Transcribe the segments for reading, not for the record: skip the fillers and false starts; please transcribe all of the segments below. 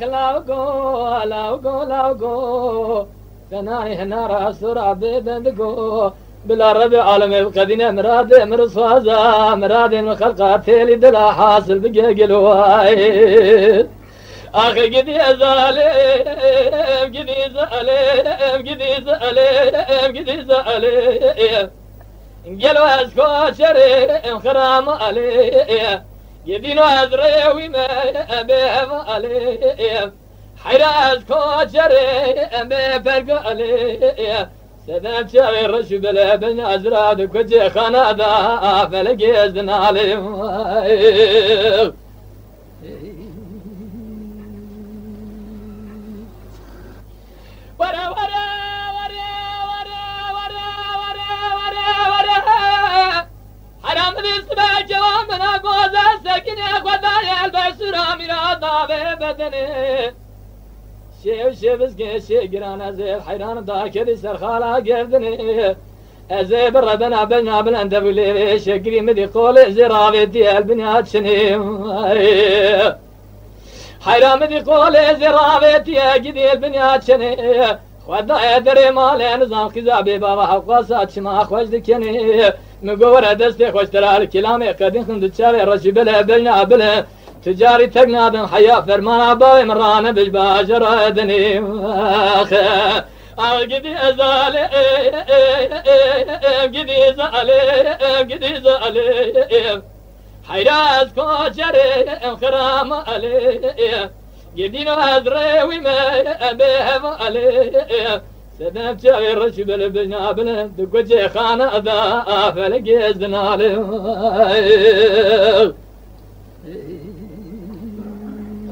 لاوگو لاوگو لاوگو فنای هنارا سورا ببندگو بلا رب عالم القدين مراد مرصوازا مراد الخلق تيلي دلا حاصل بقلواي اخي قدي زالم قدي زالم قدي زالم قدي زالم قالوا اسكو شري خرام عليه يدينو ازريوي ما بهم عليه حراس كوشري ما فرق عليه سدام شاوي رش بلا بن ازراد كوجي خانا ذا فلقي ازنا عليهم ورا ورا ورا ورا ورا ورا ورا ورا حرام بالسبع جوام من اقوز السكن اقوذايا البشرة من عذاب بدني شيو شبز قيشي قرانا زي الحيران ضاك دي سرخالا قردني ازي بردنا بنا بلند بلي شقري مدي قول زرابي دي البنيات شنيم حيران مدي قول زرابي دي قدي البنيات شنيم خدا دري مال نظام كذابي بابا حقاسات شما خوش دكني مقورة دستي خوش ترى الكلام قدين خند تشاوي رشي بلا بلنا بلا تجاري تقنادن حياة فرمان باوي مرانا بجباجر دني قدي ازالي قدي زالي قدي زالي حيراس كوشري خرام علي قدي نهزري وما بهم علي سبب شاوي رشي بلا بلنا بلا دقوجي خانا ذا فلقي ازنالي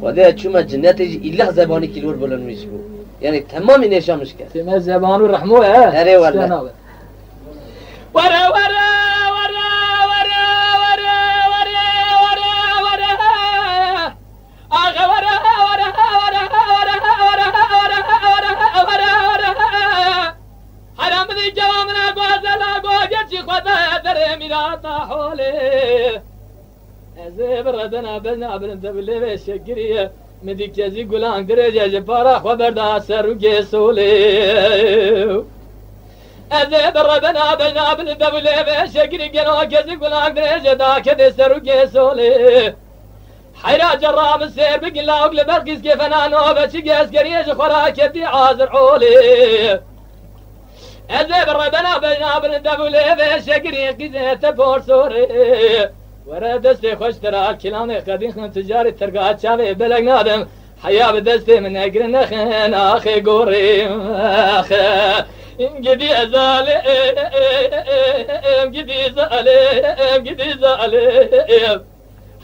خدا چوما جنتش ایله زبانی کلور بلند میشه بو یعنی تمامی نشامش کرد تمام زبانو رحموه اره والله ورا ورا ورا ورا ورا ورا ورا ورا اغا ورا ورا ورا ورا ورا ورا ورا حرام دي جوامنا غزلا غوجتي خدا دري ميراتا حولي ازي بردنا بلنا بلند بلي شقريه مديك جزي قلان درجة جبارة خبردا سروكي سولي ازي بردنا بلنا بلند بلي شقري قلان جزي قلان درجة داك دي سروكي سولي حيرا جرام السير بقلا وقل برقس كيف انا نوبة شقاس قريج خراك دي عازر عولي ازي بردنا بلنا بلند بلي شقري قزي تبور سوري ورا دستي خوش ترى الكلام قديم خن تجاري ترقات شافي بلق نادم حيا بدستي من اقر نخن اخي قوريم اخي قدي ازالي قدي زالي قدي زالي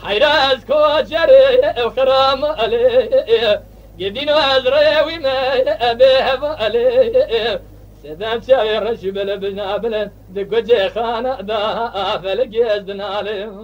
حيراس كوشري وخرام علي قدي نوازري وما بهم علي سدام شاوي رشي بلا بنا بلا دقو جي خانا ذا فلقي ازدنا عليهم